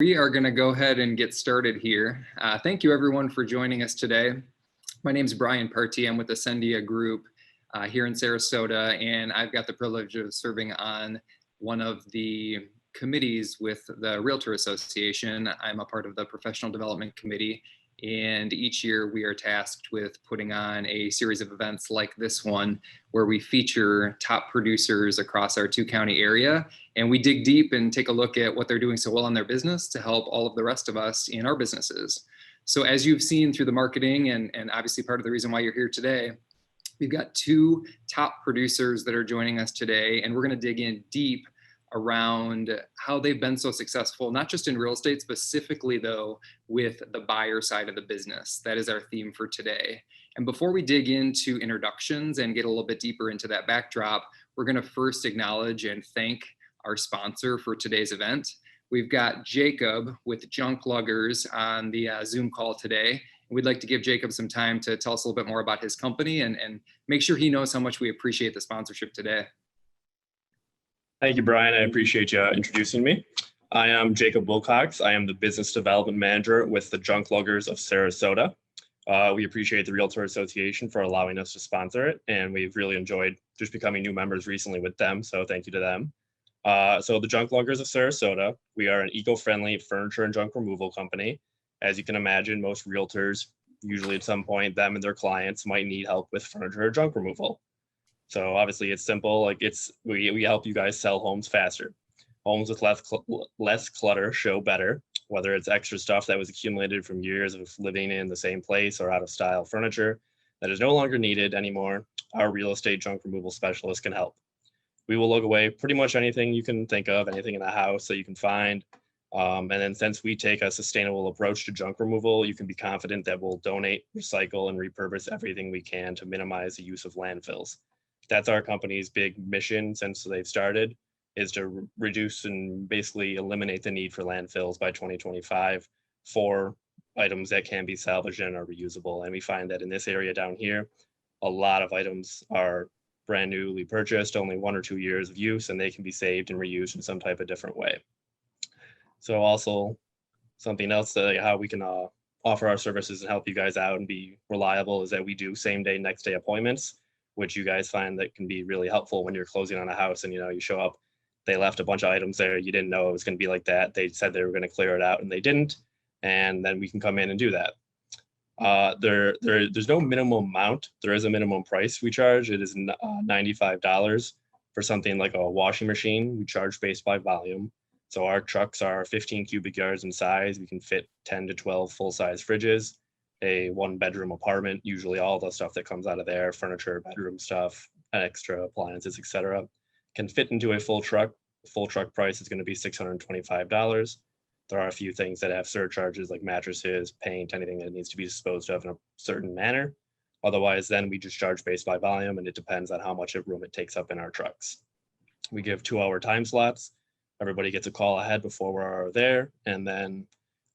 We are going to go ahead and get started here. Thank you everyone for joining us today. My name is Brian Party. I'm with Ascendia Group here in Sarasota, and I've got the privilege of serving on one of the committees with the Realtor Association. I'm a part of the Professional Development Committee, and each year we are tasked with putting on a series of events like this one where we feature top producers across our two-county area, and we dig deep and take a look at what they're doing so well in their business to help all of the rest of us in our businesses. So as you've seen through the marketing and obviously part of the reason why you're here today, we've got two top producers that are joining us today, and we're going to dig in deep around how they've been so successful, not just in real estate, specifically though, with the buyer side of the business. That is our theme for today. And before we dig into introductions and get a little bit deeper into that backdrop, we're going to first acknowledge and thank our sponsor for today's event. We've got Jacob with Junk Luggers on the Zoom call today. We'd like to give Jacob some time to tell us a little bit more about his company and make sure he knows how much we appreciate the sponsorship today. Thank you, Brian. I appreciate you introducing me. I am Jacob Wilcox. I am the Business Development Manager with the Junk Luggers of Sarasota. We appreciate the Realtor Association for allowing us to sponsor it, and we've really enjoyed just becoming new members recently with them, so thank you to them. So the Junk Luggers of Sarasota, we are an eco-friendly furniture and junk removal company. As you can imagine, most realtors, usually at some point, them and their clients might need help with furniture or junk removal. So obviously it's simple, like we help you guys sell homes faster. Homes with less clutter show better, whether it's extra stuff that was accumulated from years of living in the same place or out of style furniture that is no longer needed anymore. Our real estate junk removal specialist can help. We will look away pretty much anything you can think of, anything in the house that you can find. And then since we take a sustainable approach to junk removal, you can be confident that we'll donate, recycle, and repurpose everything we can to minimize the use of landfills. That's our company's big mission since they've started, is to reduce and basically eliminate the need for landfills by 2025 for items that can be salvaged and are reusable. And we find that in this area down here, a lot of items are brand newly purchased, only 1 or 2 years of use, and they can be saved and reused in some type of different way. So also something else that how we can offer our services and help you guys out and be reliable is that we do same day, next day appointments, which you guys find that can be really helpful when you're closing on a house and you show up, they left a bunch of items there, you didn't know it was going to be like that, they said they were going to clear it out and they didn't, and then we can come in and do that. There's no minimum amount. There is a minimum price we charge. It is $95 for something like a washing machine. We charge based by volume. So our trucks are 15 cubic yards in size. We can fit 10 to 12 full-size fridges, a 1-bedroom apartment, usually all the stuff that comes out of there, furniture, bedroom stuff, extra appliances, etc., can fit into a full truck. The full truck price is going to be $625. There are a few things that have surcharges like mattresses, paint, anything that needs to be disposed of in a certain manner. Otherwise, then we just charge based by volume, and it depends on how much room it takes up in our trucks. We give 2-hour time slots. Everybody gets a call ahead before we're there, and then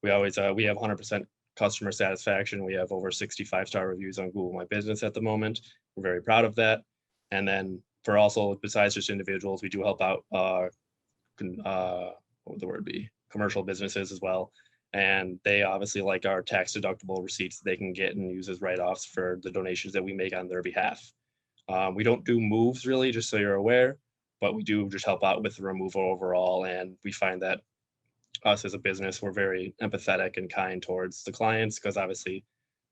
we always we have 100% customer satisfaction. We have over 65-star reviews on Google My Business at the moment. We're very proud of that. And then for also, besides just individuals, we do help out what would the word be? Commercial businesses as well. And they obviously like our tax deductible receipts they can get and use as write-offs for the donations that we make on their behalf. We don't do moves really, just so you're aware, but we do just help out with the removal overall. And we find that us as a business, we're very empathetic and kind towards the clients, because obviously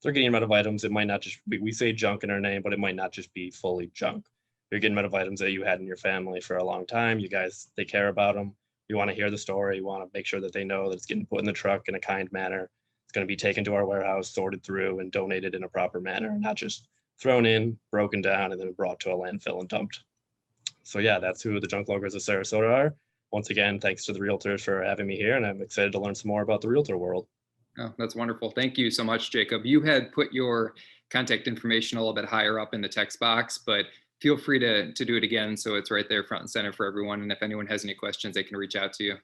they're getting rid of items. It might not just be, we say junk in our name, but it might not just be fully junk. You're getting rid of items that you had in your family for a long time. You guys, they care about them. You want to hear the story. You want to make sure that they know that it's getting put in the truck in a kind manner. It's going to be taken to our warehouse, sorted through, and donated in a proper manner, not just thrown in, broken down, and then brought to a landfill and dumped. So yeah, that's who the Junk Luggers of Sarasota are. Once again, thanks to the realtors for having me here, and I'm excited to learn some more about the realtor world. Oh, that's wonderful. Thank you so much, Jacob. You had put your contact information a little bit higher up in the text box, but feel free to do it again so it's right there front and center for everyone. And if anyone has any questions, they can reach out to you.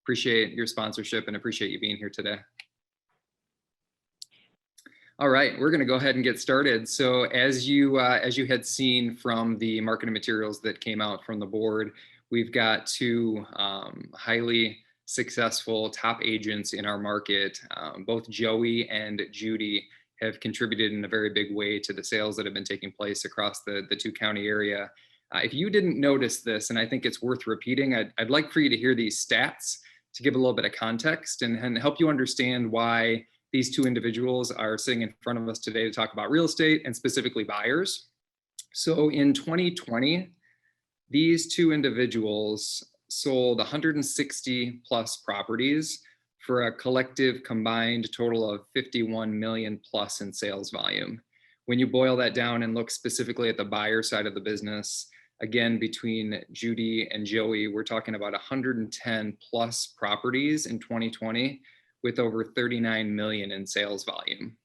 Appreciate your sponsorship and appreciate you being here today. All right, we're going to go ahead and get started. So as you had seen from the marketing materials that came out from the board, we've got two highly successful top agents in our market. Both Joey and Judi have contributed in a very big way to the sales that have been taking place across the two-county area. If you didn't notice this, and I think it's worth repeating, I'd like for you to hear these stats to give a little bit of context and help you understand why these two individuals are sitting in front of us today to talk about real estate and specifically buyers. So in 2020, these two individuals sold 160 plus properties for a collective combined total of 51 million plus in sales volume. When you boil that down and look specifically at the buyer side of the business, again, between Judi and Joey, we're talking about 110 plus properties in 2020 with over 39 million in sales volume.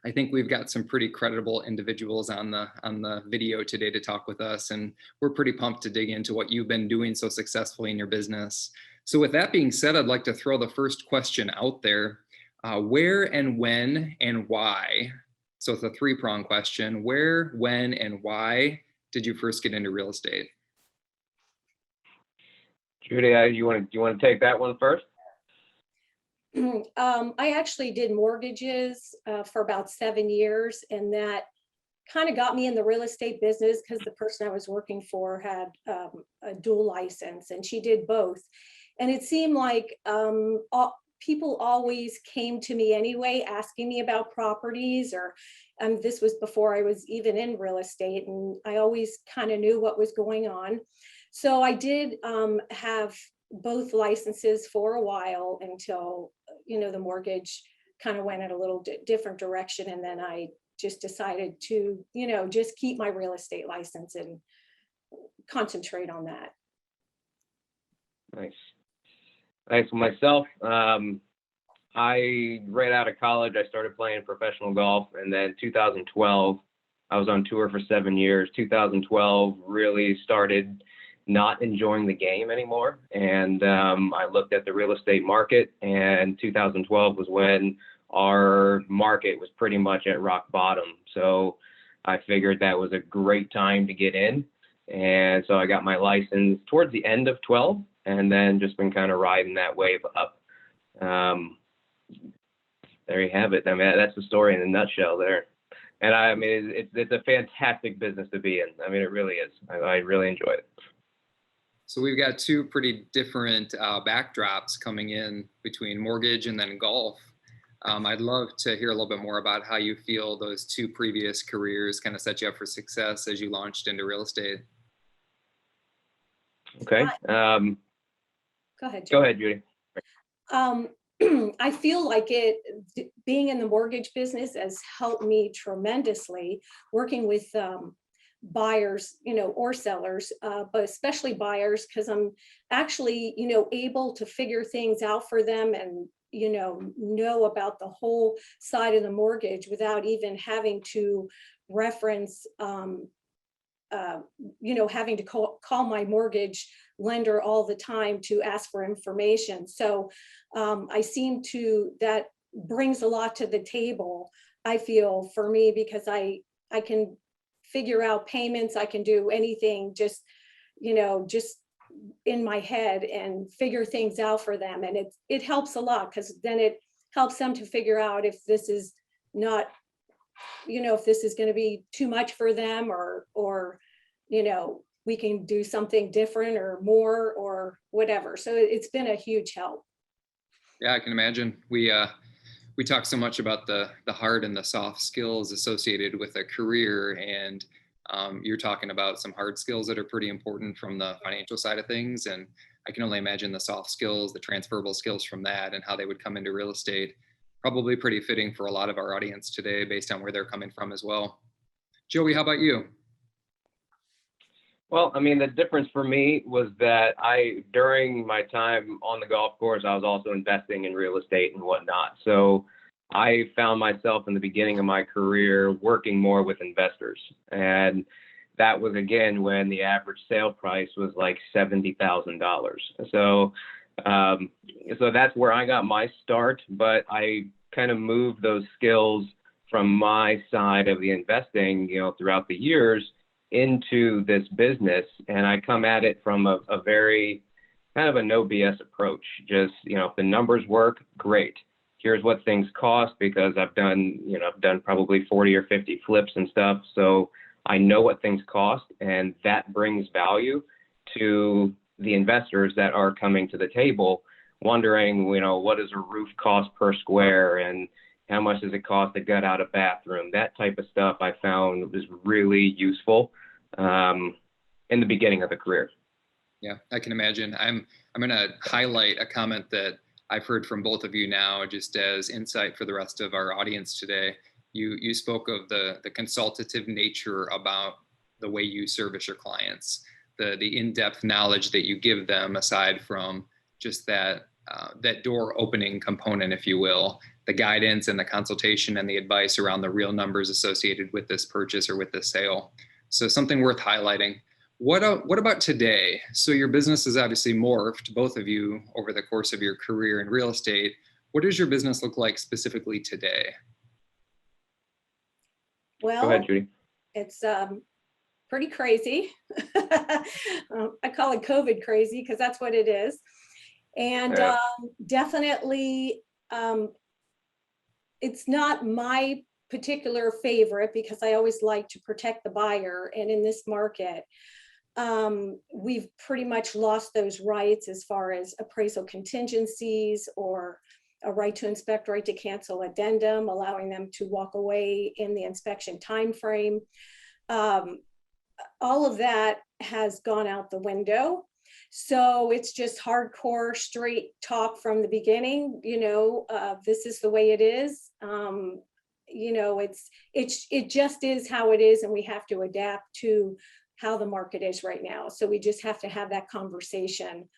I think we've got some pretty credible individuals on the video today to talk with us, and we're pretty pumped to dig into what you've been doing so successfully in your business. So with that being said, I'd like to throw the first question out there. Where and when and why? So it's a three-pronged question. Where, when, and why did you first get into real estate? Judi, you want to take that one first? I actually did mortgages for about 7 years, and that kind of got me in the real estate business because the person I was working for had a dual license, and she did both. And it seemed like people always came to me anyway, asking me about properties, or this was before I was even in real estate, and I always kind of knew what was going on. So I did have both licenses for a while until, the mortgage kind of went in a little different direction. And then I just decided to, just keep my real estate license and concentrate on that. Nice. Thanks. For myself, I right out of college, I started playing professional golf, and then 2012, I was on tour for 7 years. 2012 really started not enjoying the game anymore, and I looked at the real estate market, and 2012 was when our market was pretty much at rock bottom. So I figured that was a great time to get in, and so I got my license towards the end of 12, and then just been kind of riding that wave up. There you have it. I mean, that's the story in a nutshell there. And I mean, it's a fantastic business to be in. I mean, it really is. I really enjoy it. So we've got two pretty different backdrops coming in between mortgage and then golf. I'd love to hear a little bit more about how you feel those two previous careers kind of set you up for success as you launched into real estate. Okay. Go ahead, Judi. Go ahead, Judi. I feel like being in the mortgage business has helped me tremendously, working with buyers, or sellers, but especially buyers, because I'm actually, able to figure things out for them and, know about the whole side of the mortgage without even having to reference, having to call my mortgage lender all the time to ask for information. So I seem to, that brings a lot to the table, I feel, for me, because I can figure out payments. I can do anything just in my head and figure things out for them. And it helps a lot, because then it helps them to figure out if this is not, if this is going to be too much for them, or we can do something different or more or whatever. So it's been a huge help. Yeah, I can imagine. We talk so much about the hard and the soft skills associated with a career, and you're talking about some hard skills that are pretty important from the financial side of things. And I can only imagine the soft skills, the transferable skills from that, and how they would come into real estate. Probably pretty fitting for a lot of our audience today based on where they're coming from as well. Joey, how about you? Well, I mean, the difference for me was that during my time on the golf course, I was also investing in real estate and whatnot. So I found myself in the beginning of my career working more with investors. And that was, again, when the average sale price was like $70,000. So that's where I got my start. But I kind of moved those skills from my side of the investing, throughout the years into this business. And I come at it from a very kind of a no BS approach. Just, if the numbers work, great. Here's what things cost, because I've done probably 40 or 50 flips and stuff. So I know what things cost, and that brings value to the investors that are coming to the table, wondering, what does a roof cost per square, and how much does it cost to gut out a bathroom? That type of stuff I found was really useful in the beginning of the career. Yeah, I can imagine. I'm going to highlight a comment that I've heard from both of you now, just as insight for the rest of our audience today. You spoke of the consultative nature about the way you service your clients, the in-depth knowledge that you give them, aside from just that door opening component, if you will, the guidance and the consultation and the advice around the real numbers associated with this purchase or with this sale. So something worth highlighting. What about today? So your business has obviously morphed, both of you, over the course of your career in real estate. What does your business look like specifically today? Well, go ahead, Judi. It's pretty crazy. I call it COVID crazy because that's what it is. And definitely, it's not my particular favorite, because I always like to protect the buyer. And in this market, we've pretty much lost those rights as far as appraisal contingencies, or a right to inspect, right to cancel addendum, allowing them to walk away in the inspection timeframe. All of that has gone out the window. So it's just hardcore, straight talk from the beginning. This is the way it is. It just is how it is, and we have to adapt to how the market is right now. So we just have to have that conversation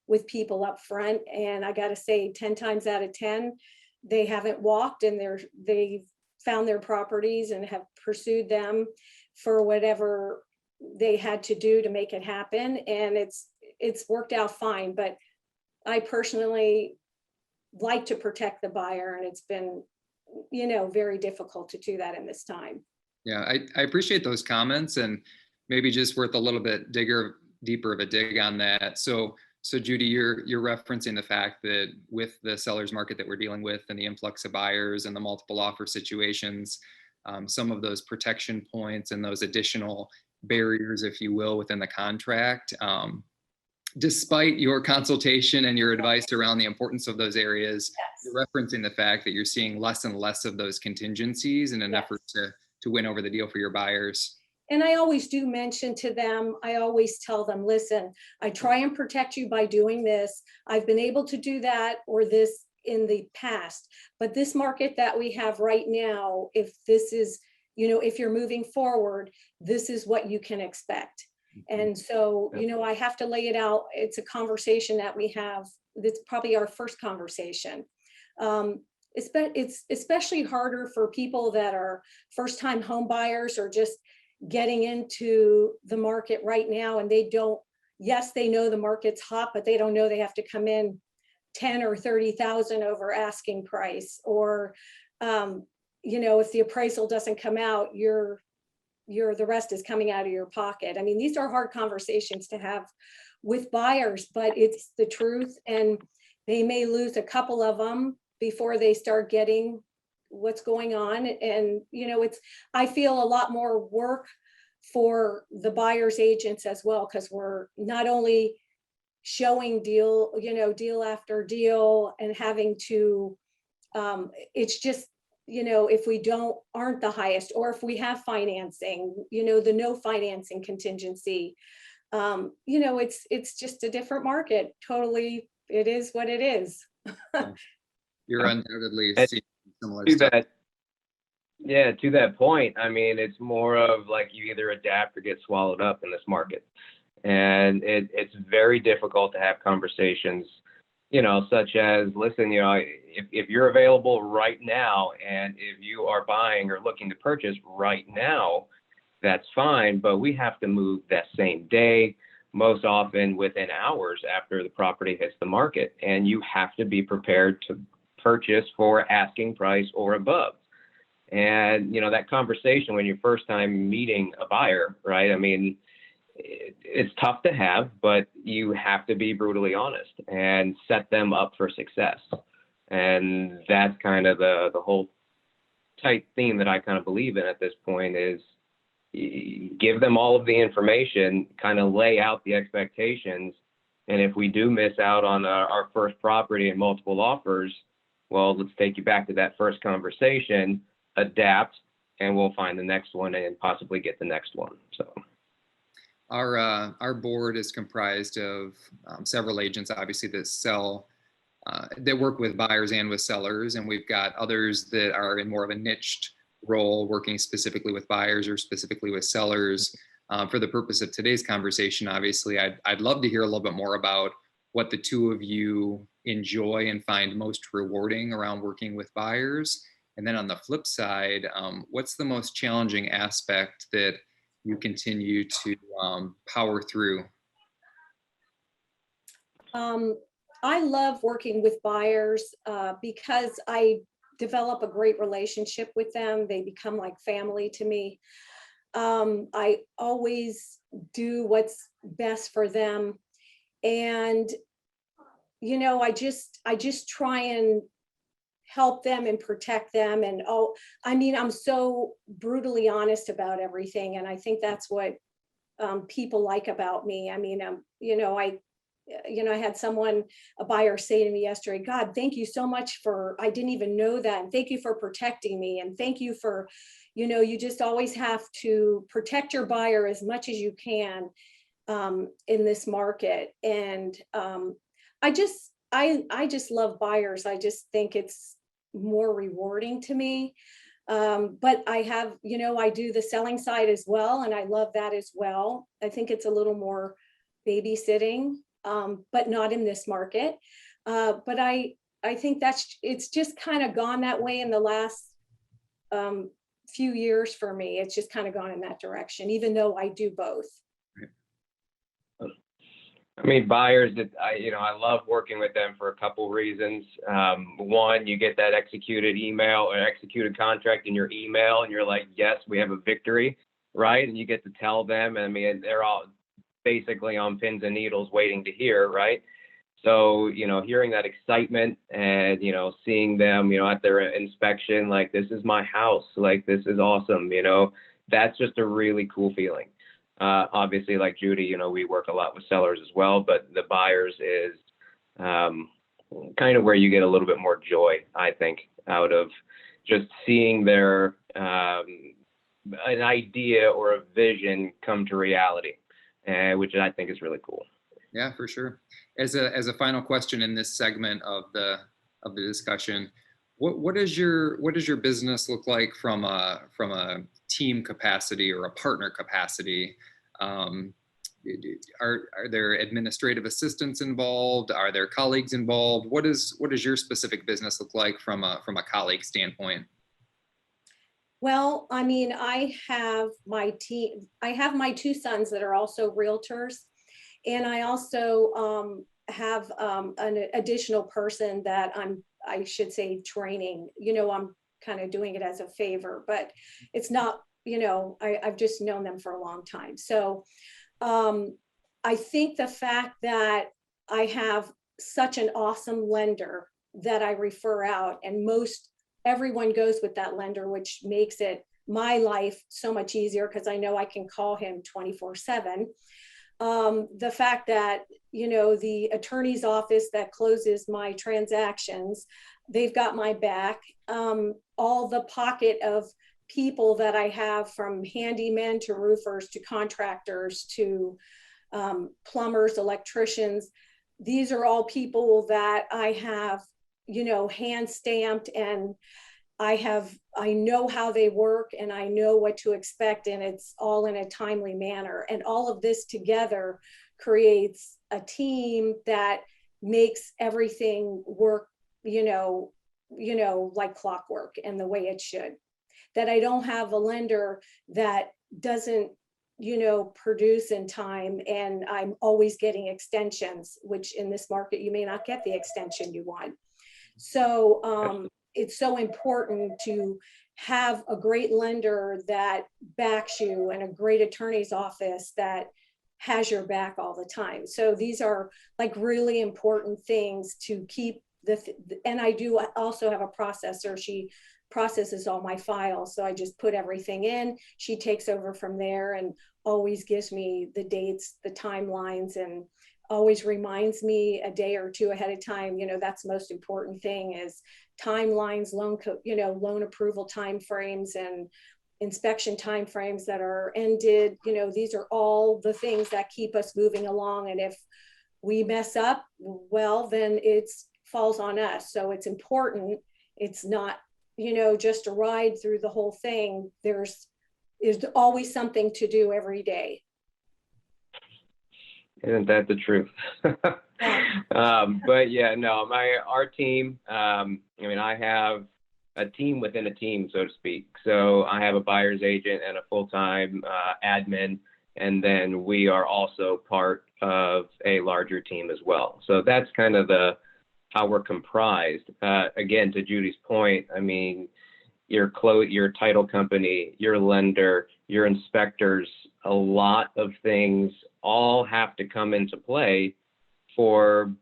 with people up front. And I got to say, 10 times out of 10, they haven't walked, and they've found their properties and have pursued them for whatever they had to do to make it happen. And it's worked out fine. But I personally like to protect the buyer, and it's been, very difficult to do that in this time. Yeah, I appreciate those comments, and maybe just worth a little bit deeper of a dig on that. So Judi, you're referencing the fact that with the seller's market that we're dealing with, and the influx of buyers and the multiple offer situations, some of those protection points and those additional barriers, if you will, within the contract, despite your consultation and your advice around the importance of those areas, yes, you're referencing the fact that you're seeing less and less of those contingencies in an yes, effort to win over the deal for your buyers. And I always do mention to them, I always tell them, listen, I try and protect you by doing this. I've been able to do that or this in the past, but this market that we have right now, if this is, if you're moving forward, this is what you can expect. And so, I have to lay it out. It's a conversation that we have. It's probably our first conversation. It's especially harder for people that are first-time home buyers, or just getting into the market right now. And they know the market's hot, but they don't know they have to come in 10 or 30,000 over asking price. Or, if the appraisal doesn't come out, the rest is coming out of your pocket. I mean, these are hard conversations to have with buyers, but it's the truth. And they may lose a couple of them before they start getting what's going on. And, I feel a lot more work for the buyer's agents as well, because we're not only showing deal after deal, and having to, it's just, if we aren't the highest, or if we have financing, the no financing contingency, it's just a different market. Totally. It is what it is. You're undoubtedly seeing similar to stuff. To that point, I mean, it's more of like you either adapt or get swallowed up in this market. And it's very difficult to have conversations, such as, listen, if you're available right now, and if you are buying or looking to purchase right now, that's fine, but we have to move that same day, most often within hours after the property hits the market. And you have to be prepared to purchase for asking price or above. And, that conversation when you're first time meeting a buyer, right? I mean, it's tough to have, but you have to be brutally honest and set them up for success. And that's kind of the whole tight theme that I kind of believe in at this point is give them all of the information, kind of lay out the expectations. And if we do miss out on our first property and multiple offers, well, let's take you back to that first conversation, adapt, and we'll find the next one and possibly get the next one. So our board is comprised of several agents, obviously, that sell, that work with buyers and with sellers. And we've got others that are in more of a niched role, working specifically with buyers or specifically with sellers. For the purpose of today's conversation, obviously, I'd love to hear a little bit more about what the two of you enjoy and find most rewarding around working with buyers. And then on the flip side, what's the most challenging aspect that you continue to power through? I love working with buyers because I develop a great relationship with them. They become like family to me. I always do what's best for them. And, you know, I just try and help them and protect them. And I'm so brutally honest about everything. And I think that's what people like about me. I mean, I had a buyer say to me yesterday, God, thank you so much I didn't even know that. And thank you for protecting me. And thank you for, you just always have to protect your buyer as much as you can in this market. And I just love buyers. I just think it's more rewarding to me. But I do the selling side as well. And I love that as well. I think it's a little more babysitting, but not in this market. But I think it's just kind of gone that way in the last few years for me. It's just kind of gone in that direction, even though I do both. I mean, buyers, I love working with them for a couple reasons. One, you get that executed email or executed contract in your email, and you're like, yes, we have a victory, right? And you get to tell them. I mean, they're all basically on pins and needles waiting to hear, right? So, hearing that excitement and, seeing them, at their inspection, like, this is my house, like, this is awesome, that's just a really cool feeling. Obviously, like Judi, we work a lot with sellers as well, but the buyers is kind of where you get a little bit more joy, I think, out of just seeing their an idea or a vision come to reality, which I think is really cool. Yeah, for sure. As a final question in this segment of the discussion, what does your business look like from a team capacity or a partner capacity? Are there administrative assistants involved? Are there colleagues involved? What does your specific business look like from a colleague standpoint? Well, I mean, I have my team. I have my two sons that are also realtors, and I also have an additional person that I should say training. I'm kind of doing it as a favor, but it's not, I've just known them for a long time. So I think the fact that I have such an awesome lender that I refer out, and everyone goes with that lender, which makes my life so much easier because I know I can call him 24/7. The fact that, the attorney's office that closes my transactions, they've got my back. All the pocket of people that I have, from handymen to roofers to contractors to plumbers, electricians, these are all people that I have, hand stamped, and I know how they work and I know what to expect, and it's all in a timely manner. And all of this together creates a team that makes everything work, like clockwork and the way it should. That I don't have a lender that doesn't, produce in time, and I'm always getting extensions, which in this market, you may not get the extension you want. So it's so important to have a great lender that backs you and a great attorney's office that has your back all the time. So these are like really important things to keep and I do also have a processor. She processes all my files. So I just put everything in, she takes over from there and always gives me the dates, the timelines, and always reminds me a day or two ahead of time. That's the most important thing is timelines, loan approval timeframes and inspection timeframes that are ended. These are all the things that keep us moving along. And if we mess up, well, then it falls on us. So it's important. It's not, just a ride through the whole thing. There's always something to do every day. Isn't that the truth? But yeah, no, our team, I have a team within a team, so to speak. So I have a buyer's agent and a full-time admin, and then we are also part of a larger team as well. So that's kind of how we're comprised. Again, to Judy's point, your title company, your lender, your inspectors, a lot of things all have to come into play for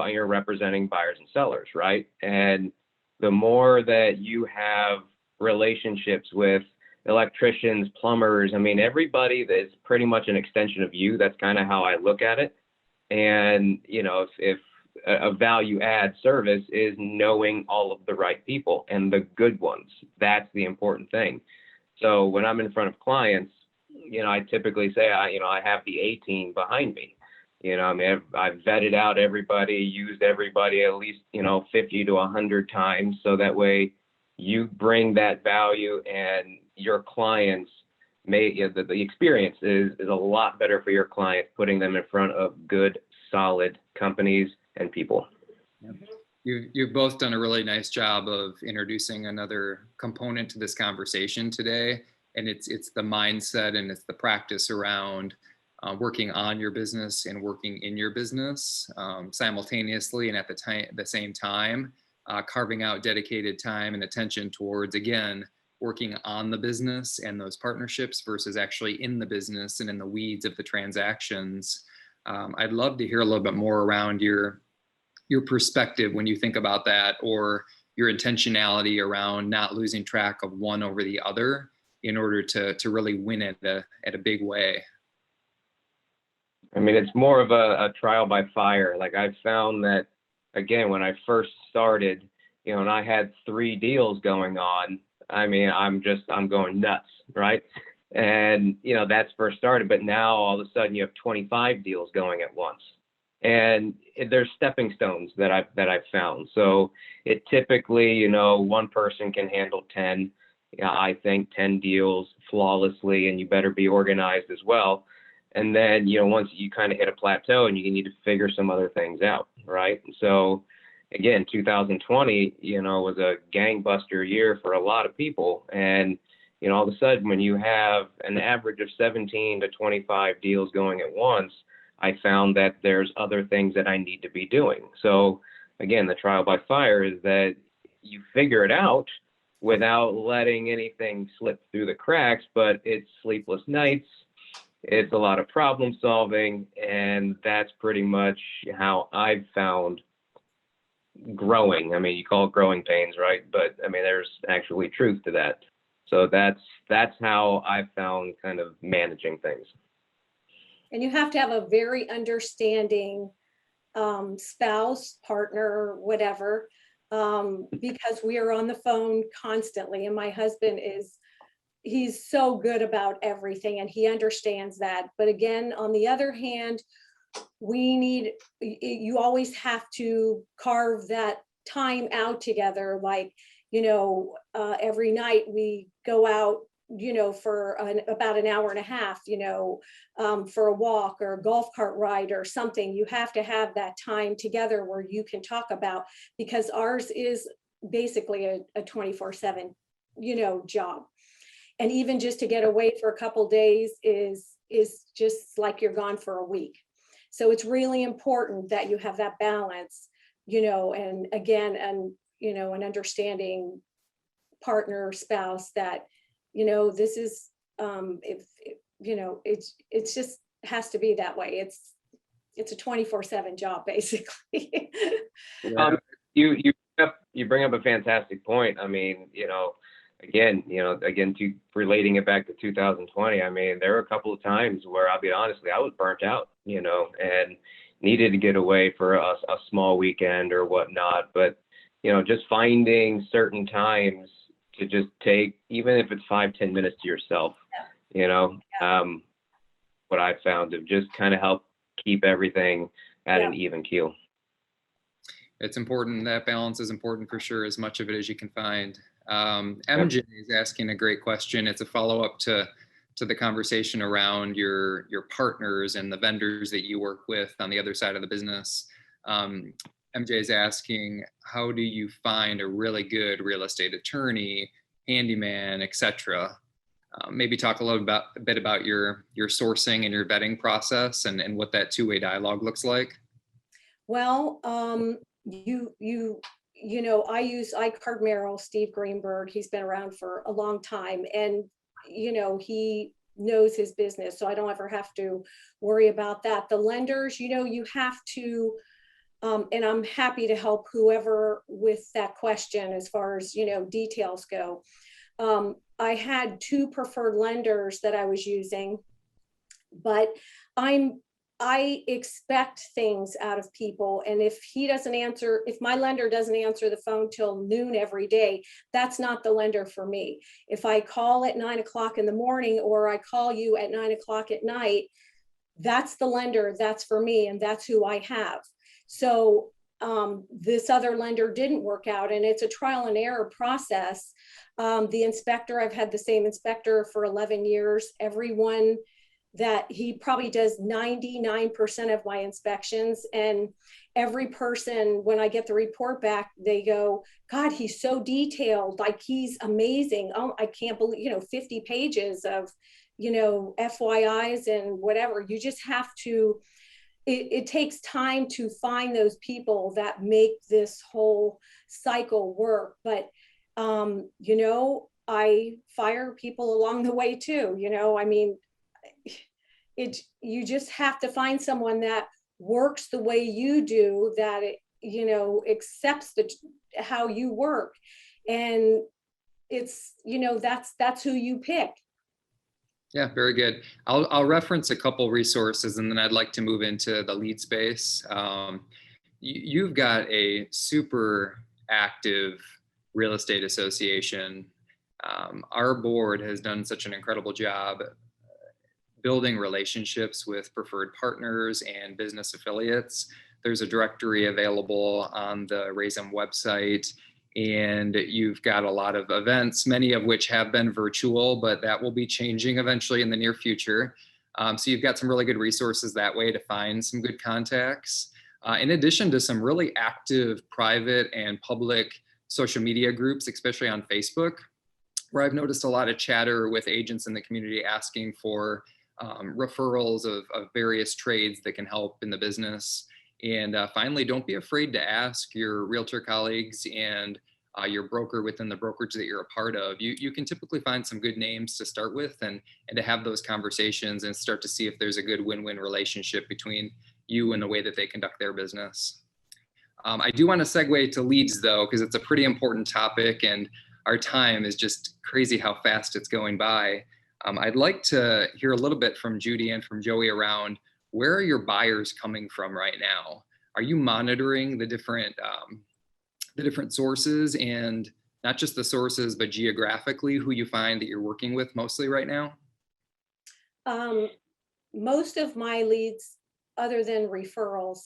you're representing buyers and sellers, right? And the more that you have relationships with electricians, plumbers, everybody that's pretty much an extension of you. That's kind of how I look at it. And, if a value add service is knowing all of the right people and the good ones, that's the important thing. So when I'm in front of clients, I typically say, I have the A team behind me. I've vetted out everybody, used everybody at least, 50 to 100 times. So that way you bring that value and your clients the experience is a lot better for your clients, putting them in front of good, solid companies and people. You've both done a really nice job of introducing another component to this conversation today. And it's the mindset and it's the practice around working on your business and working in your business simultaneously and at the same time, carving out dedicated time and attention towards, again, working on the business and those partnerships versus actually in the business and in the weeds of the transactions. I'd love to hear a little bit more around your perspective when you think about that, or your intentionality around not losing track of one over the other in order to really win at a big way. It's more of a trial by fire. Like I've found that, again, when I first started, and I had 3 deals going on, I'm going nuts, right? And, that's first started, but now all of a sudden you have 25 deals going at once. And there's stepping stones that I've found. So it typically, one person can handle 10, I think 10 deals flawlessly, and you better be organized as well. And then, once you kind of hit a plateau and you need to figure some other things out, right? So again, 2020, was a gangbuster year for a lot of people. And, all of a sudden when you have an average of 17 to 25 deals going at once, I found that there's other things that I need to be doing. So again, the trial by fire is that you figure it out without letting anything slip through the cracks, but it's sleepless nights. It's a lot of problem solving. And that's pretty much how I've found growing. You call it growing pains, right? But there's actually truth to that. So that's how I've found kind of managing things. And you have to have a very understanding spouse, partner, whatever, because we are on the phone constantly. And my husband he's so good about everything and he understands that. But again, on the other hand, you always have to carve that time out together. Like, every night we go out, for about an hour and a half, for a walk or a golf cart ride or something. You have to have that time together where you can talk about, because ours is basically a 24/7, job. And even just to get away for a couple days is just like you're gone for a week. So it's really important that you have that balance, and again, and, an understanding partner, spouse that, this is, it's just has to be that way. It's a 24/7 job, basically. Yeah. You bring up a fantastic point. I mean, again, relating it back to 2020. I mean, there were a couple of times where I'll be honestly, I was burnt out, and needed to get away for a small weekend or whatnot. But just finding certain times to just take, even if it's 5-10 minutes to yourself, what I found to just kind of help keep everything at an even keel. It's important. That balance is important for sure, as much of it as you can find. MJ is asking a great question. It's a follow-up to the conversation around your partners and the vendors that you work with on the other side of the business. MJ is asking, how do you find a really good real estate attorney, handyman, etc.? Maybe talk a bit about your sourcing and your vetting process and what that two-way dialogue looks like. Well, I use iCard Merrill, Steve Greenberg. He's been around for a long time, and he knows his business, so I don't ever have to worry about that. The lenders, you have to, and I'm happy to help whoever with that question as far as details go. I had 2 preferred lenders that I was using, but I expect things out of people. And if my lender doesn't answer the phone till noon every day, that's not the lender for me. If I call at 9 o'clock in the morning, or I call you at 9 o'clock at night, that's the lender, that's for me, and that's who I have. So this other lender didn't work out, and it's a trial and error process. The inspector, I've had the same inspector for 11 years. Everyone that he probably does 99% of my inspections, and every person, when I get the report back, they go, God, he's so detailed, like he's amazing. Oh, I can't believe, 50 pages of, FYIs and whatever. You just have to, it takes time to find those people that make this whole cycle work. But, I fire people along the way too, I mean, you just have to find someone that works the way you do, that accepts how you work, and it's that's who you pick. Yeah, very good. I'll reference a couple resources, and then I'd like to move into the lead space. You've got a super active real estate association. Our board has done such an incredible job building relationships with preferred partners and business affiliates. There's a directory available on the RAISM website, and you've got a lot of events, many of which have been virtual, but that will be changing eventually in the near future. So you've got some really good resources that way to find some good contacts. In addition to some really active private and public social media groups, especially on Facebook, where I've noticed a lot of chatter with agents in the community asking for referrals of various trades that can help in the business. And finally, don't be afraid to ask your realtor colleagues and your broker within the brokerage that you're a part of. You can typically find some good names to start with, and to have those conversations and start to see if there's a good win-win relationship between you and the way that they conduct their business. I do want to segue to leads though, because it's a pretty important topic, and our time is just crazy how fast it's going by. I'd like to hear a little bit from Judi and from Joey around, where are your buyers coming from right now? Are you monitoring the different sources, and not just the sources, but geographically who you find that you're working with mostly right now? Most of my leads, other than referrals,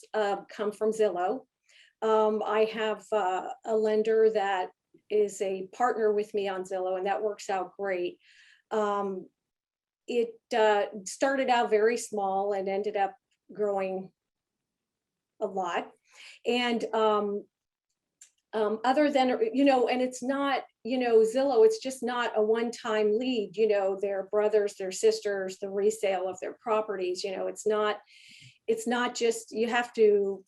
come from Zillow. I have a lender that is a partner with me on Zillow, and that works out great. It started out very small and ended up growing a lot. And other than, and it's not, Zillow, it's just not a one-time lead, their brothers, their sisters, the resale of their properties, it's not just, you have to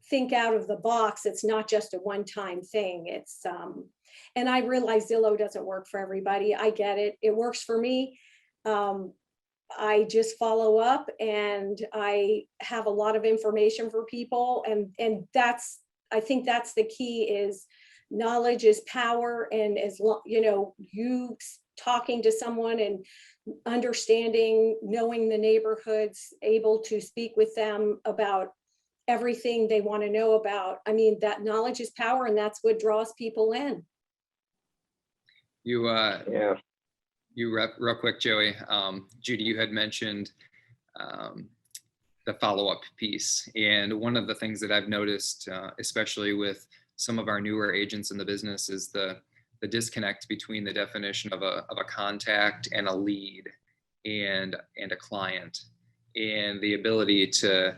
think out of the box. It's not just a one-time thing. It's, and I realize Zillow doesn't work for everybody. I get it. It works for me. I just follow up, and I have a lot of information for people. And I think that's the key, is knowledge is power. And as long, you talking to someone and understanding, knowing the neighborhoods, able to speak with them about everything they want to know about. I mean, that knowledge is power, and that's what draws people in. Yeah. Real quick, Joey, Judi, you had mentioned the follow-up piece. And one of the things that I've noticed, especially with some of our newer agents in the business, is the disconnect between the definition of a contact and a lead and a client, and the ability to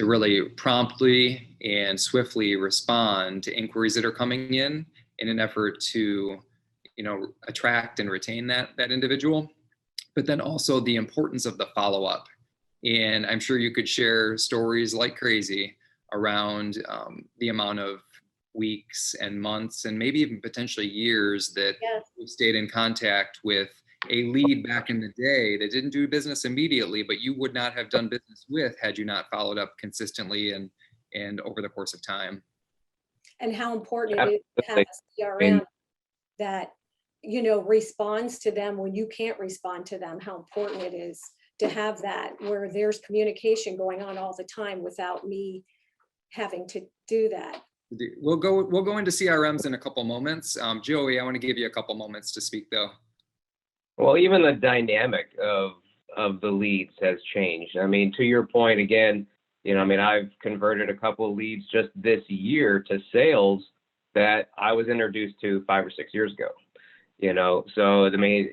really promptly and swiftly respond to inquiries that are coming in an effort to attract and retain that individual, but then also the importance of the follow-up. And I'm sure you could share stories like crazy around the amount of weeks and months and maybe even potentially years that you stayed in contact with a lead back in the day that didn't do business immediately, but you would not have done business with had you not followed up consistently and over the course of time. And how important it is to have a CRM that responds to them when you can't respond to them. How important it is to have that, where there's communication going on all the time without me having to do that. We'll go into CRMs in a couple moments. Joey, I want to give you a couple moments to speak though. Well, even the dynamic of the leads has changed. I mean, to your point again, I've converted a couple of leads just this year to sales that I was introduced to 5 or 6 years ago. So I mean,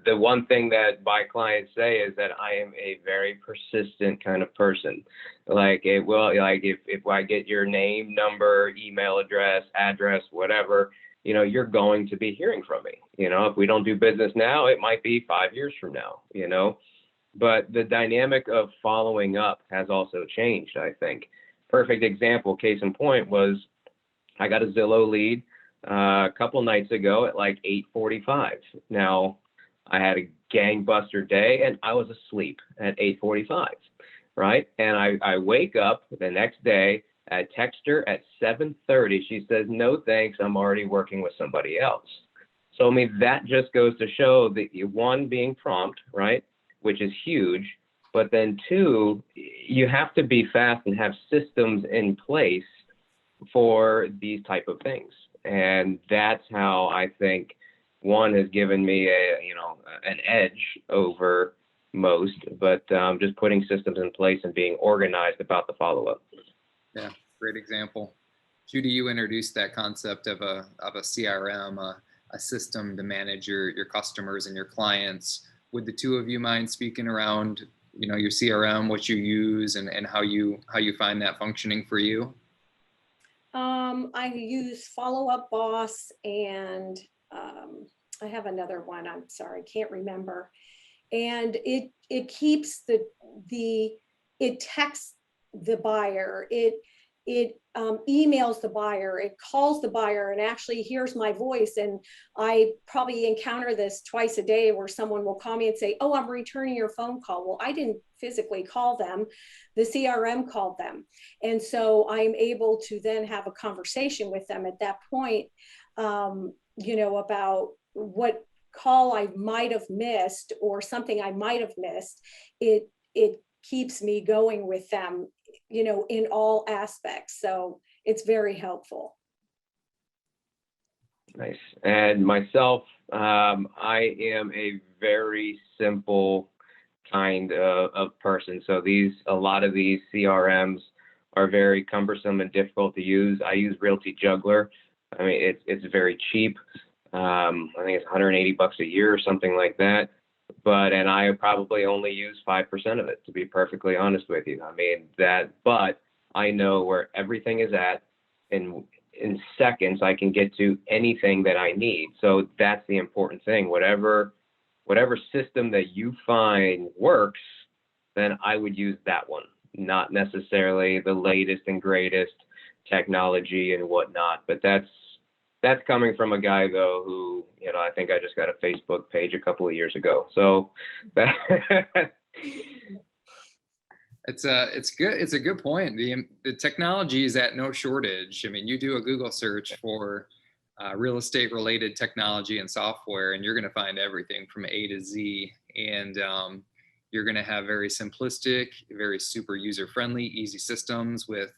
the one thing that my clients say is that I am a very persistent kind of person. Like if I get your name, number, email address, whatever, you're going to be hearing from me. If we don't do business now, it might be 5 years from now, but the dynamic of following up has also changed, I think. Perfect example, case in point, was I got a Zillow lead a couple nights ago at like 8:45. Now, I had a gangbuster day and I was asleep at 8:45, right? And I wake up the next day, I text her at 7:30. She says, "No, thanks. I'm already working with somebody else." So, I mean, that just goes to show that one, being prompt, right? Which is huge. But then two, you have to be fast and have systems in place for these type of things. And that's how I think one has given me an edge over most, but just putting systems in place and being organized about the follow-up. Yeah, great example. Judi, you introduced that concept of a CRM, a system to manage your customers and your clients. Would the two of you mind speaking around, your CRM, what you use, and how you find that functioning for you? I use Follow Up Boss, and I have another one. I'm sorry, can't remember. And it keeps it texts the buyer. It emails the buyer, it calls the buyer, and actually hears my voice. And I probably encounter this twice a day where someone will call me and say, "Oh, I'm returning your phone call." Well, I didn't physically call them, the CRM called them. And so I'm able to then have a conversation with them at that point, about what call I might have missed or something I might have missed. It keeps me going with them, in all aspects. So it's very helpful. Nice. And myself, I am a very simple kind of person. So a lot of these CRMs are very cumbersome and difficult to use. I use Realty Juggler. I mean, it's very cheap. I think it's $180 a year or something like that. And I probably only use 5% of it, to be perfectly honest with you. I mean, but I know where everything is at. In seconds, I can get to anything that I need. So that's the important thing. Whatever system that you find works, then I would use that one, not necessarily the latest and greatest technology and whatnot. But that's coming from a guy, though, who, I think I just got a Facebook page a couple of years ago. So It's good. It's a good point. The technology is at no shortage. I mean, you do a Google search for real estate related technology and software, and you're going to find everything from A to Z. And you're going to have very simplistic, very super user friendly, easy systems with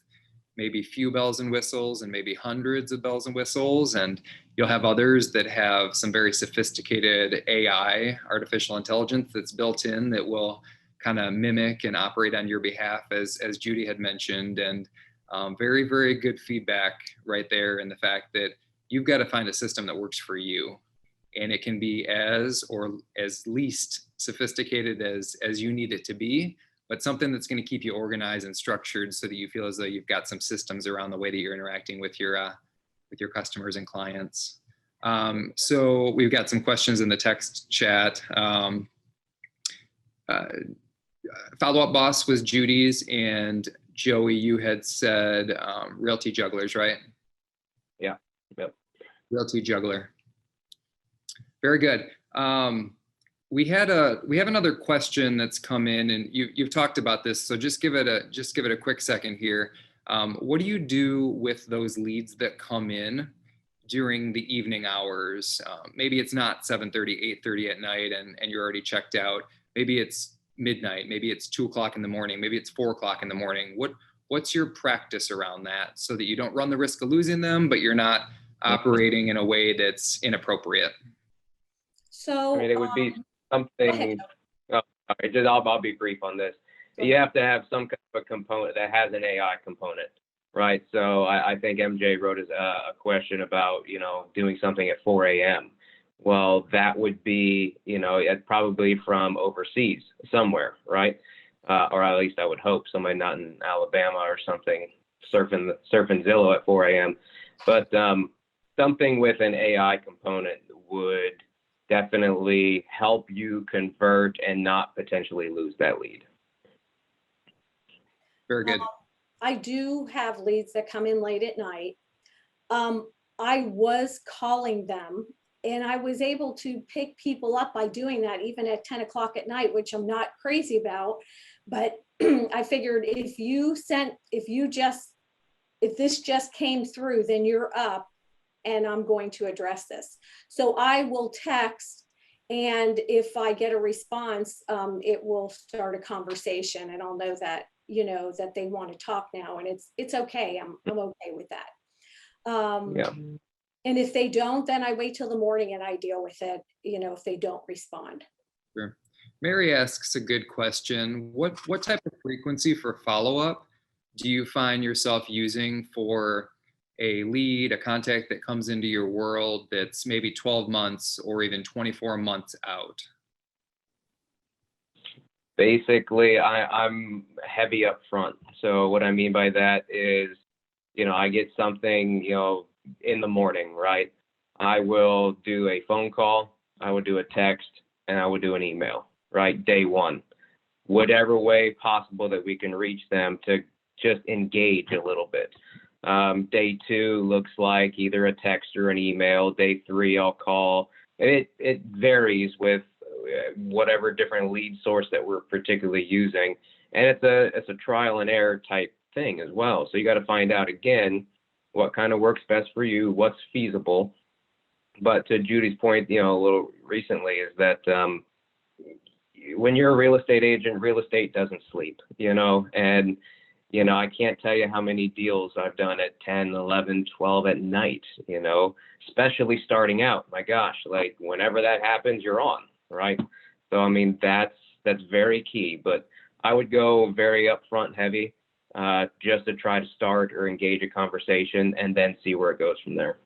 maybe few bells and whistles and maybe hundreds of bells and whistles. And you'll have others that have some very sophisticated AI, artificial intelligence, that's built in that will kind of mimic and operate on your behalf, as Judi had mentioned. And very, very good feedback right there in the fact that you've got to find a system that works for you. And it can be as least sophisticated as you need it to be, but something that's going to keep you organized and structured so that you feel as though you've got some systems around the way that you're interacting with your customers and clients. So we've got some questions in the text chat. Follow-up boss was Judi's, and Joey, you had said Realty Jugglers, right? Yeah. Yep. Realty Juggler. Very good. We have another question that's come in, and you've talked about this, so just give it a quick second here. What do you do with those leads that come in during the evening hours? Maybe it's not 7:30, 8:30 at night, and you're already checked out. Maybe it's midnight. Maybe it's 2 o'clock in the morning. Maybe it's 4 o'clock in the morning. What's your practice around that so that you don't run the risk of losing them, but you're not operating in a way that's inappropriate? So I mean, it would be something. I'll be brief on this. You have to have some kind of a component that has an AI component, right? So I think MJ wrote a question about, doing something at 4 a.m. Well, that would be, probably from overseas somewhere, right? Or at least I would hope somebody not in Alabama or something surfing Zillow at 4 a.m. But something with an AI component would definitely help you convert and not potentially lose that lead. Very good. I do have leads that come in late at night. I was calling them, and I was able to pick people up by doing that even at 10 o'clock at night, which I'm not crazy about. But I figured if this just came through, then you're up, and I'm going to address this. So I will text, and if I get a response, it will start a conversation, and I'll know that, that they want to talk now, and it's okay. I'm okay with that. Yeah. And if they don't, then I wait till the morning and I deal with it, if they don't respond. Sure. Mary asks a good question. What type of frequency for follow-up do you find yourself using for a lead, a contact that comes into your world that's maybe 12 months or even 24 months out? Basically, I'm heavy up front. So what I mean by that is, I get something, in the morning, right? I will do a phone call, I would do a text, and I would do an email, right? Day one, whatever way possible that we can reach them to just engage a little bit. Day two looks like either a text or an email. Day three, I'll call. It varies with whatever different lead source that we're particularly using. And it's a trial and error type thing as well. So you got to find out, again, what kind of works best for you, what's feasible. But to Judi's point, a little recently, is that when you're a real estate agent, real estate doesn't sleep, and I can't tell you how many deals I've done at 10, 11, 12 at night, especially starting out. My gosh, like whenever that happens, you're on, right? So, I mean, that's very key, but I would go very upfront heavy, just to try to start or engage a conversation and then see where it goes from there.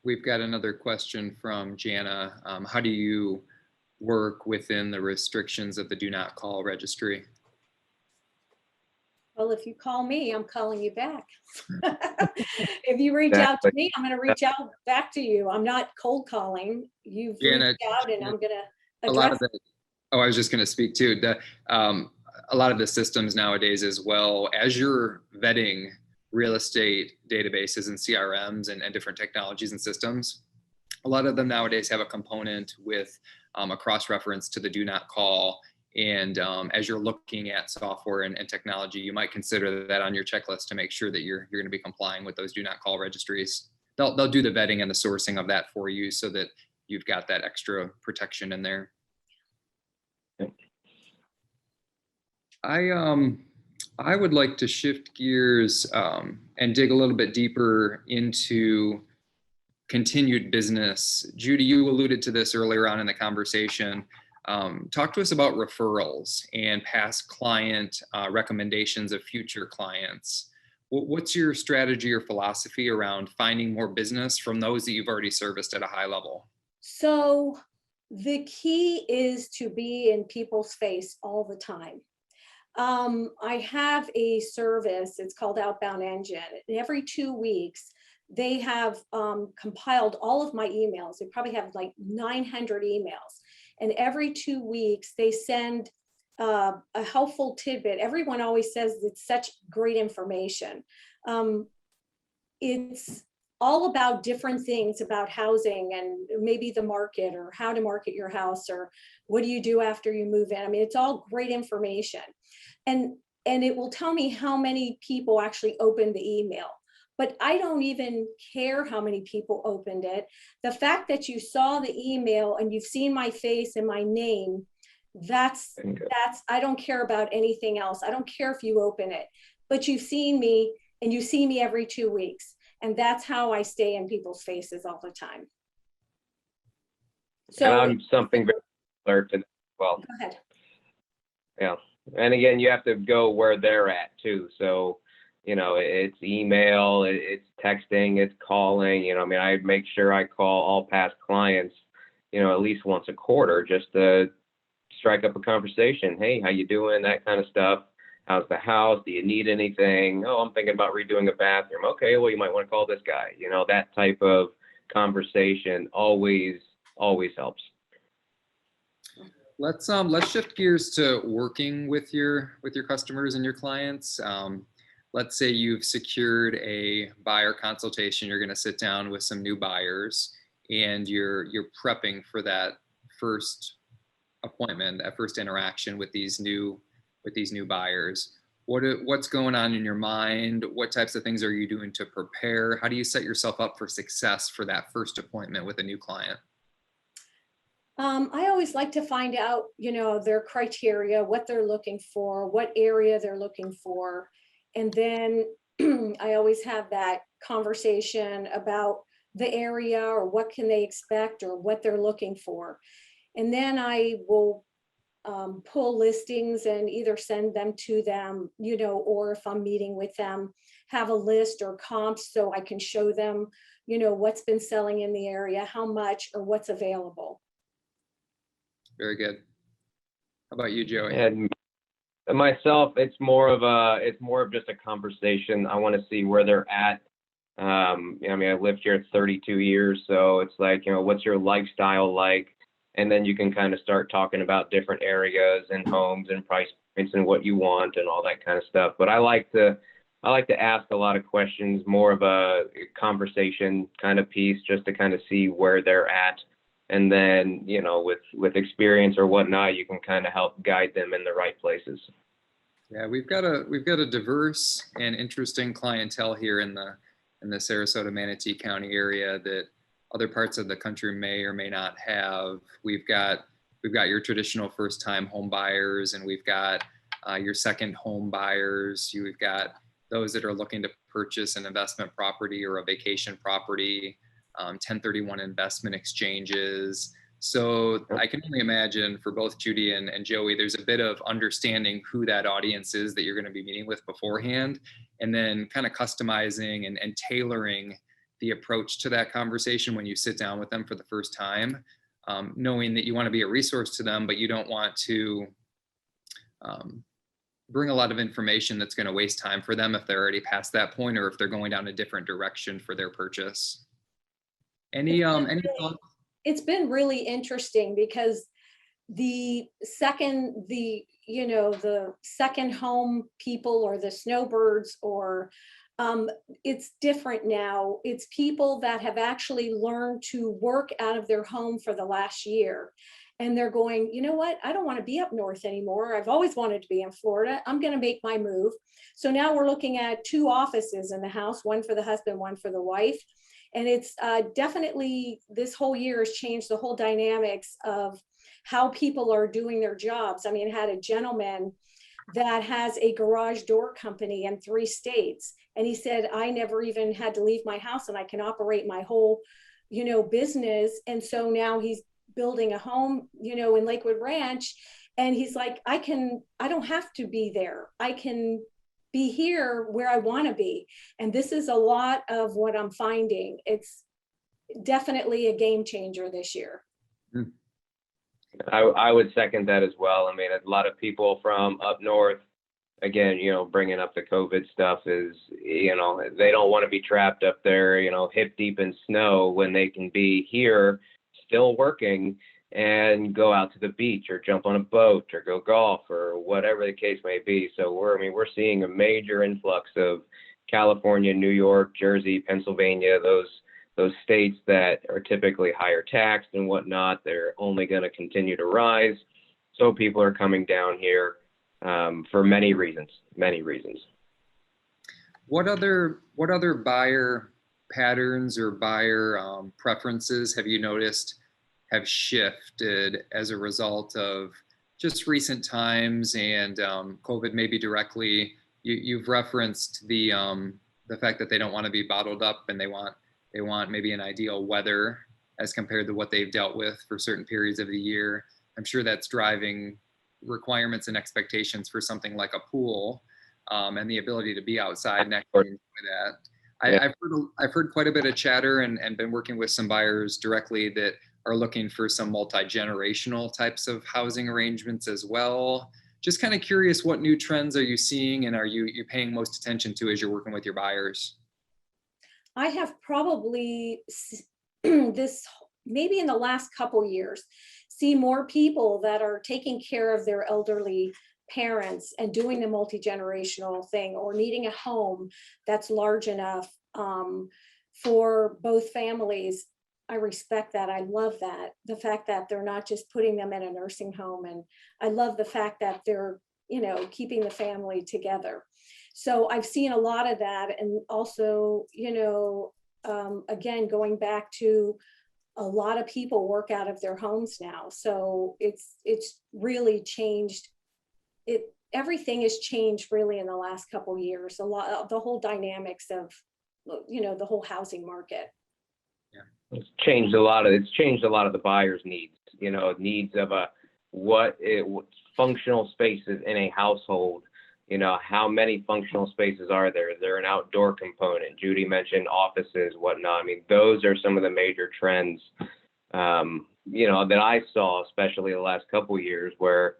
We've got another question from Jana. How do you work within the restrictions of the do not call registry? Well, if you call me, I'm calling you back. If you reach out to me, I'm going to reach out back to you. I'm not cold calling. You've reached out, and I'm going to address it. I was just going to speak to a lot of the systems nowadays as well, as you're vetting real estate databases and CRMs and different technologies and systems. A lot of them nowadays have a component with a cross-reference to the do not call. And as you're looking at software and technology, you might consider that on your checklist to make sure that you're going to be complying with those do not call registries. They'll do the vetting and the sourcing of that for you so that you've got that extra protection in there. I would like to shift gears and dig a little bit deeper into continued business. Judi, you alluded to this earlier on in the conversation. Talk to us about referrals and past client recommendations of future clients. What's your strategy or philosophy around finding more business from those that you've already serviced at a high level? So the key is to be in people's face all the time. I have a service, it's called Outbound Engine. And every 2 weeks, they have compiled all of my emails. They probably have like 900 emails. And every 2 weeks, they send a helpful tidbit. Everyone always says it's such great information. It's all about different things about housing and maybe the market or how to market your house or what do you do after you move in. I mean, it's all great information. And it will tell me how many people actually opened the email. But I don't even care how many people opened it. The fact that you saw the email and you've seen my face and my name, that's I don't care about anything else. I don't care if you open it, but you've seen me and you see me every 2 weeks. And that's how I stay in people's faces all the time. So I'm something very alert to that as well. Go ahead. Yeah. And again, you have to go where they're at too. So, you know, it's email, it's texting, it's calling, you know, I mean, I make sure I call all past clients, you know, at least once a quarter just to strike up a conversation. Hey, how you doing? That kind of stuff. How's the house? Do you need anything? Oh, I'm thinking about redoing a bathroom. Okay, well, you might want to call this guy. You know, that type of conversation always helps. Let's shift gears to working with your customers and your clients. Let's say you've secured a buyer consultation. You're going to sit down with some new buyers, and you're prepping for that first appointment, that first interaction with these new buyers. What's going on in your mind? What types of things are you doing to prepare? How do you set yourself up for success for that first appointment with a new client? I always like to find out, you know, their criteria, what they're looking for, what area they're looking for. And then I always have that conversation about the area or what can they expect or what they're looking for. And then I will pull listings and either send them to them, you know, or if I'm meeting with them, have a list or comps so I can show them, you know, what's been selling in the area, how much or what's available. Very good. How about you, Joey? And myself, it's more of just a conversation. I want to see where they're at. I mean, I've lived here 32 years, so it's like, you know, what's your lifestyle like? And then you can kind of start talking about different areas and homes and price points and what you want and all that kind of stuff. But I like to ask a lot of questions, more of a conversation kind of piece, just to kind of see where they're at. And then, you know, with experience or whatnot, you can kind of help guide them in the right places. Yeah, we've got a diverse and interesting clientele here in the Sarasota Manatee County area that other parts of the country may or may not have. We've got your traditional first-time home buyers, and we've got your second home buyers. We've got those that are looking to purchase an investment property or a vacation property, 1031 investment exchanges. So I can only imagine for both Judi and Joey, there's a bit of understanding who that audience is that you're going to be meeting with beforehand, and then kind of customizing and tailoring the approach to that conversation when you sit down with them for the first time, knowing that you want to be a resource to them, but you don't want to bring a lot of information that's going to waste time for them if they're already past that point or if they're going down a different direction for their purchase. Any thoughts? It's been really interesting because the second home people or the snowbirds or it's different now. It's people that have actually learned to work out of their home for the last year. And they're going, you know what? I don't want to be up north anymore. I've always wanted to be in Florida. I'm going to make my move. So now we're looking at 2 offices in the house, one for the husband, one for the wife. And it's definitely, this whole year has changed the whole dynamics of how people are doing their jobs. I mean, I had a gentleman that has a garage door company in 3 states. And he said, I never even had to leave my house and I can operate my whole, business. And so now he's building a home, in Lakewood Ranch. And he's like, I don't have to be there. I can be here where I want to be. And this is a lot of what I'm finding. It's definitely a game changer this year. I would second that as well. I mean, a lot of people from up north, again, bringing up the COVID stuff is, they don't want to be trapped up there, hip deep in snow when they can be here still working and go out to the beach or jump on a boat or go golf or whatever the case may be. So we're seeing a major influx of California, New York, Jersey, Pennsylvania, those states that are typically higher taxed and whatnot. They're only going to continue to rise. So people are coming down here for many reasons. What other buyer patterns or buyer preferences have you noticed have shifted as a result of just recent times and COVID maybe directly? You've referenced the fact that they don't want to be bottled up and they want maybe an ideal weather as compared to what they've dealt with for certain periods of the year. I'm sure that's driving requirements and expectations for something like a pool and the ability to be outside next to that. I've heard quite a bit of chatter and been working with some buyers directly that are looking for some multi-generational types of housing arrangements as well. Just kind of curious, what new trends are you seeing and are you paying most attention to as you're working with your buyers? I have probably this, maybe in the last couple years, see more people that are taking care of their elderly parents and doing the multi-generational thing or needing a home that's large enough for both families. I respect that. I love that. The fact that they're not just putting them in a nursing home. And I love the fact that they're, keeping the family together. So I've seen a lot of that. And also, again, going back to a lot of people work out of their homes now. So it's really changed. Everything has changed really in the last couple of years. A lot of the whole dynamics of, the whole housing market. It's changed a lot of the buyer's needs, needs of what functional spaces in a household, how many functional spaces are there? Is there an outdoor component? Judi mentioned offices, whatnot. I mean, those are some of the major trends, that I saw, especially the last couple of years where,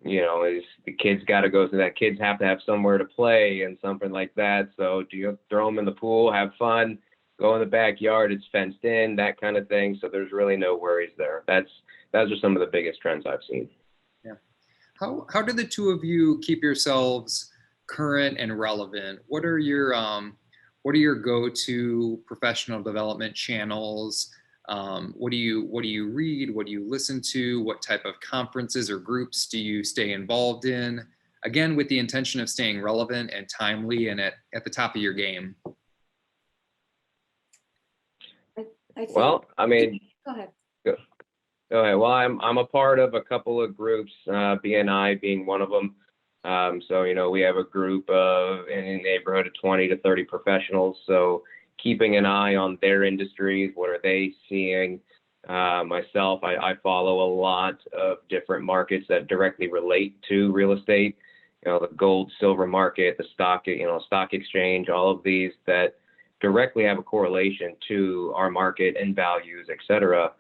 is the kids got to go to that. Kids have to have somewhere to play and something like that. So do you throw them in the pool, have fun? Go in the backyard, it's fenced in, that kind of thing. So there's really no worries there. Those are some of the biggest trends I've seen. Yeah. How do the two of you keep yourselves current and relevant? What are your go-to professional development channels? What do you read? What do you listen to? What type of conferences or groups do you stay involved in? Again, with the intention of staying relevant and timely and at the top of your game. Go ahead. Go ahead. Well, I'm a part of a couple of groups, BNI being one of them. So, we have a group of in the neighborhood of 20 to 30 professionals. So keeping an eye on their industries, what are they seeing? Myself, I follow a lot of different markets that directly relate to real estate, the gold, silver market, the stock exchange, all of these that directly have a correlation to our market and values, et cetera.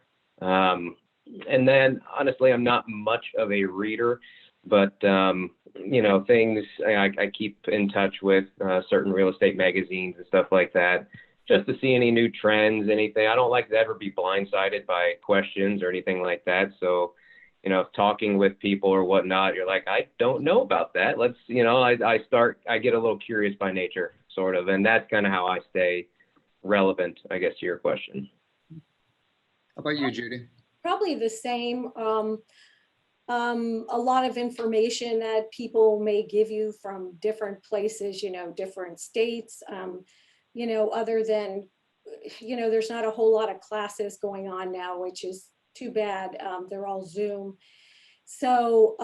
And then honestly, I'm not much of a reader, but things I keep in touch with certain real estate magazines and stuff like that, just to see any new trends, anything. I don't like to ever be blindsided by questions or anything like that. So, talking with people or whatnot, you're like, I don't know about that. Let's, I get a little curious by nature, sort of, and that's kind of how I stay relevant, I guess, to your question. How about you, Judi? Probably the same. A lot of information that people may give you from different places, different states, other than, there's not a whole lot of classes going on now, which is too bad. They're all Zoom. So,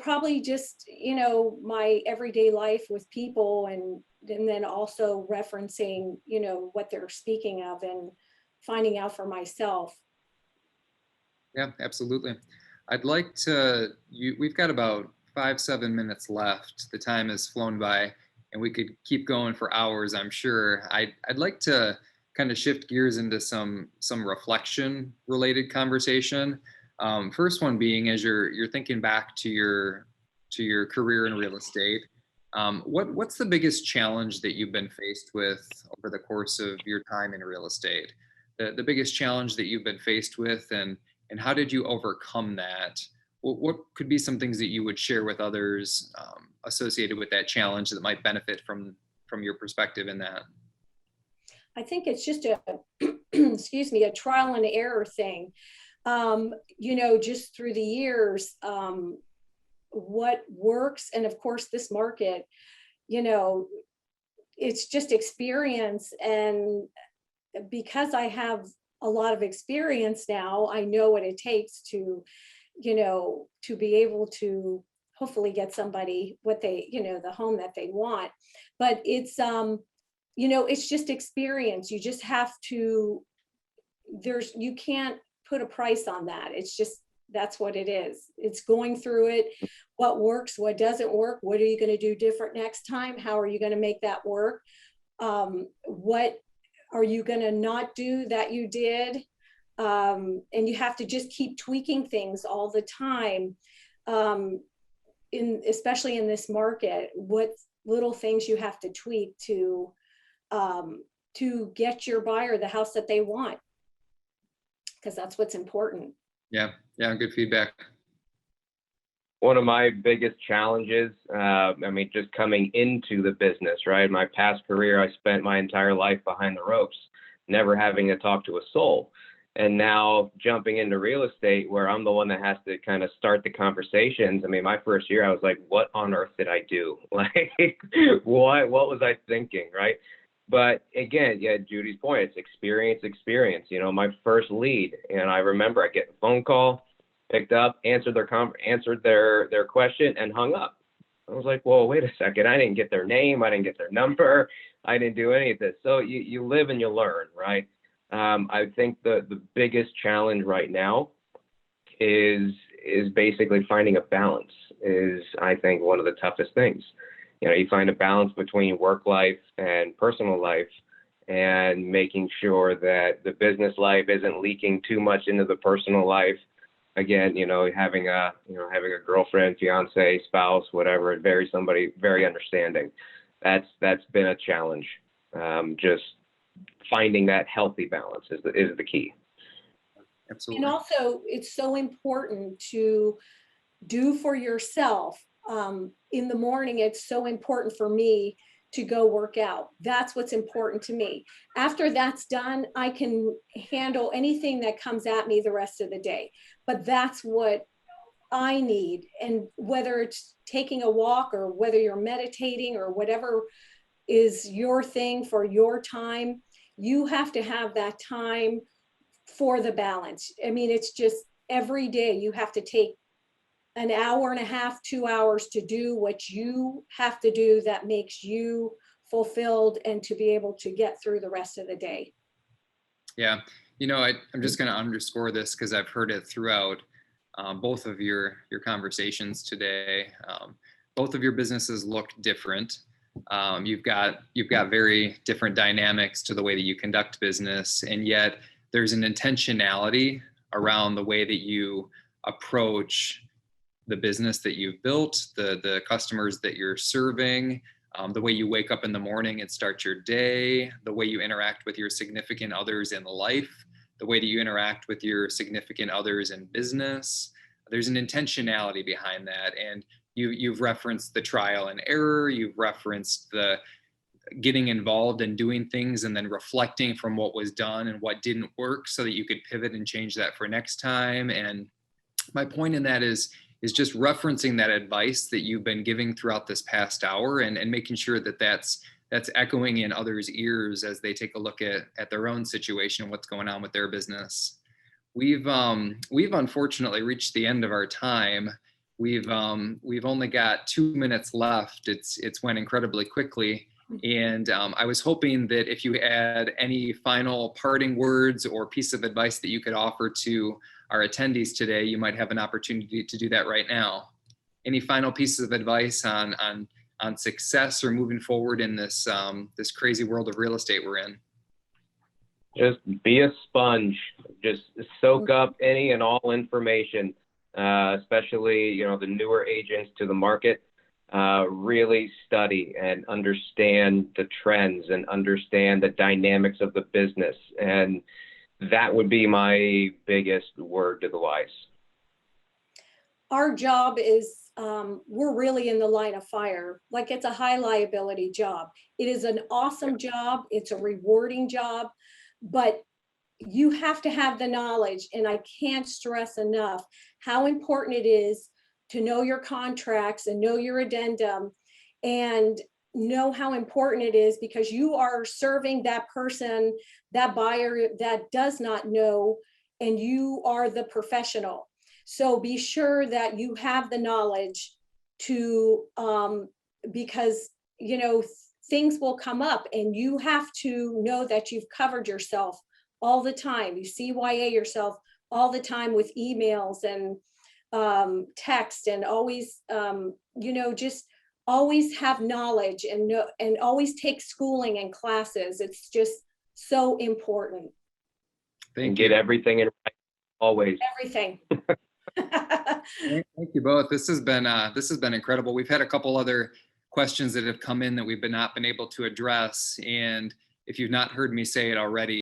probably just, my everyday life with people, and then also referencing, what they're speaking of and finding out for myself. Yeah, absolutely. I'd like to, we've got about 5, 7 minutes left. The time has flown by and we could keep going for hours, I'm sure. I'd like to kind of shift gears into some reflection related conversation. First one being, as you're thinking back to your career in real estate, what's the biggest challenge that you've been faced with over the course of your time in real estate? The biggest challenge that you've been faced with, and how did you overcome that? What could be some things that you would share with others associated with that challenge that might benefit from your perspective in that? I think it's just a, excuse me, a trial and error thing. Just through the years, what works. And of course, this market, it's just experience. And because I have a lot of experience now, I know what it takes to be able to hopefully get somebody what they, the home that they want. But it's, it's just experience. You just have to, you can't put a price on that. It's just, that's what it is. It's going through it. What works, what doesn't work, what are you going to do different next time? How are you going to make that work? What are you going to not do that you did? And you have to just keep tweaking things all the time. Especially in this market, what little things you have to tweak to get your buyer the house that they want, because that's what's important. Yeah, good feedback. One of my biggest challenges, just coming into the business, right? My past career, I spent my entire life behind the ropes, never having to talk to a soul. And now jumping into real estate, where I'm the one that has to kind of start the conversations. My first year, I was like, what on earth did I do? Like, what was I thinking, right? But again, yeah, Judy's point, it's experience. My first lead, and I remember I get a phone call, picked up, answered their question, and hung up. I was like, well, wait a second. I didn't get their name. I didn't get their number. I didn't do any of this. So you live and you learn, right? I think the biggest challenge right now is basically finding a balance is, I think, one of the toughest things. You find a balance between work life and personal life, and making sure that the business life isn't leaking too much into the personal life. Again, having a girlfriend, fiance, spouse, whatever, somebody very understanding. That's been a challenge. Just finding that healthy balance is the key. Absolutely. And also, it's so important to do for yourself. In the morning, it's so important for me to go work out. That's what's important to me. After that's done, I can handle anything that comes at me the rest of the day. But that's what I need. And whether it's taking a walk or whether you're meditating or whatever is your thing for your time, you have to have that time for the balance. It's just every day you have to take an hour and a half, 2 hours to do what you have to do that makes you fulfilled, and to be able to get through the rest of the day. Yeah, I'm just going to underscore this because I've heard it throughout both of your conversations today. Both of your businesses look different. You've got very different dynamics to the way that you conduct business, and yet there's an intentionality around the way that you approach the business that you've built, the customers that you're serving, the way you wake up in the morning and start your day, the way you interact with your significant others in life, the way that you interact with your significant others in business. There's an intentionality behind that. And you've referenced the trial and error. You've referenced the getting involved and doing things and then reflecting from what was done and what didn't work so that you could pivot and change that for next time. And my point in that is just referencing that advice that you've been giving throughout this past hour and making sure that that's echoing in others' ears as they take a look at their own situation, what's going on with their business. We've unfortunately reached the end of our time. We've only got 2 minutes left. It's went incredibly quickly. And I was hoping that if you had any final parting words or piece of advice that you could offer to our attendees today, you might have an opportunity to do that right now. Any final pieces of advice on success or moving forward in this this crazy world of real estate we're in? Just be a sponge. Just soak up any and all information, especially the newer agents to the market. Really study and understand the trends and understand the dynamics of the business. And that would be my biggest word to the wise. Our job is, we're really in the line of fire. Like, it's a high liability job. It is an awesome job. It's a rewarding job, but you have to have the knowledge. And I can't stress enough how important it is to know your contracts and know your addendum and know how important it is, because you are serving that person, that buyer that does not know, and you are the professional. So be sure that you have the knowledge to, because, things will come up and you have to know that you've covered yourself all the time. You CYA yourself all the time with emails and text, and always, just always have knowledge and know, and always take schooling and classes. It's just so important. And get everything in right, always. Everything. Thank you both. This has been incredible. We've had a couple other questions that have come in that we've not been able to address. And if you've not heard me say it already,